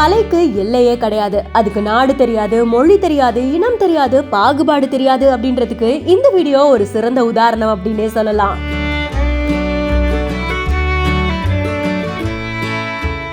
கலைக்கு எல்லையே கிடையாது. அதுக்கு நாடு தெரியாது, மொழி தெரியாது, இனம் தெரியாது, பாகுபாடு தெரியாது அப்படின்றதுக்கு இந்த வீடியோ ஒரு சிறந்த உதாரணம் அப்படின்னே சொல்லலாம்.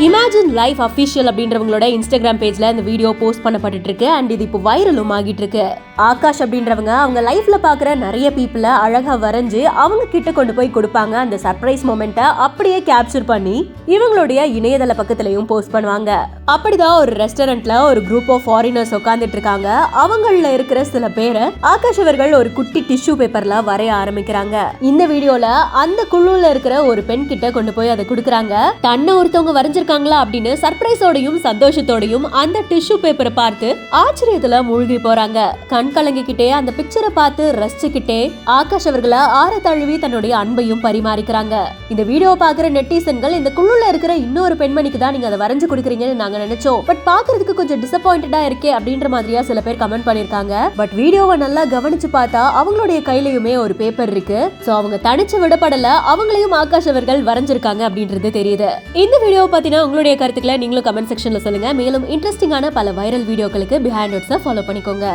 இமேஜின் லைஃப் அஃபிஷியல் அப்படின்றவங்களோட இன்ஸ்டாகிராம் பேஜ்ல இந்த வீடியோ போஸ்ட் பண்ணப்பட்டு இருக்கு. அண்ட் இது இப்போ வைரலும் ஆகிட்டு இருக்கு. ஆகாஷ் அப்படின்றவங்க அவங்க லைஃப்ல பாக்குற நிறைய பீப்புளை அழகா வரைஞ்சு அவங்க கிட்ட கொண்டு போய் கொடுப்பாங்க. அந்த சர்ப்ரைஸ் மொமெண்ட்டை அப்படியே கேப்சர் பண்ணி இவங்களுடைய இணையதள பக்கத்திலையும் போஸ்ட் பண்ணுவாங்க. அப்படிதான் ஒரு ரெஸ்டாரண்ட்ல ஒரு குரூப் ஆஃப் ஃபாரினர்ஸ் உட்காந்துட்டு இருக்காங்க. அவங்கள இருக்கிற சில பேரை ஆகாஷ் அவர்கள் ஒரு குட்டி டிஷ்யூ பேப்பர்ல வரைய ஆரம்பிக்கிறாங்க. இந்த வீடியோல அந்த குழுல இருக்கிற ஒரு பெண் கிட்ட கொண்டு போய் அதை கொடுக்குறாங்க. தன்னை ஒருத்தவங்க வரைஞ்சிருக்காங்களா அப்படின்னு சர்ப்ரைஸோடையும் சந்தோஷத்தோடையும் அந்த டிஷ்யூ பேப்பரை பார்த்து ஆச்சரியத்துல மூழ்கி போறாங்க. கண் கலங்கிக்கிட்டே அந்த பிக்சரை பார்த்து ரசிச்சுக்கிட்டே ஆகாஷ் அவர்களை ஆற தழுவி தன்னுடைய அன்பையும் பரிமாறிக்கிறாங்க. இந்த வீடியோ பாக்குற நெட்டிசன்கள் இந்த குழுல இருக்கிற இன்னொரு பெண்மணிக்கு தான் நீங்க அதை வரைஞ்சு கொடுக்குறீங்கன்னு நாங்க நினைச்சோம், பட் பாக்குறதுக்கு கொஞ்சம் டிசப்பாயிண்டடா இருக்கே அப்படின்ற மாதிரியா சில பேர் கமெண்ட் பண்ணிருக்காங்க. பட் வீடியோவை நல்லா கவனிச்சு பார்த்தா அவங்களுடைய கையிலயுமே ஒரு பேப்பர் இருக்கு. சோ அவங்க தனிச்சு விடப்படல, அவங்களையும் ஆகாஷ் அவர்கள் வரைஞ்சிருக்காங்க அப்படின்றது தெரியுது. இந்த வீடியோ பத்தின உங்களுடைய கருத்துக்களை நீங்களும் கமெண்ட் செக்ஷன்ல சொல்லுங்க. மேலும் இன்ட்ரெஸ்டிங்கான பல வைரல் வீடியோக்களுக்கு பிஹைண்ட் நோட்ஸை ஃபாலோ பண்ணிக்கோங்க.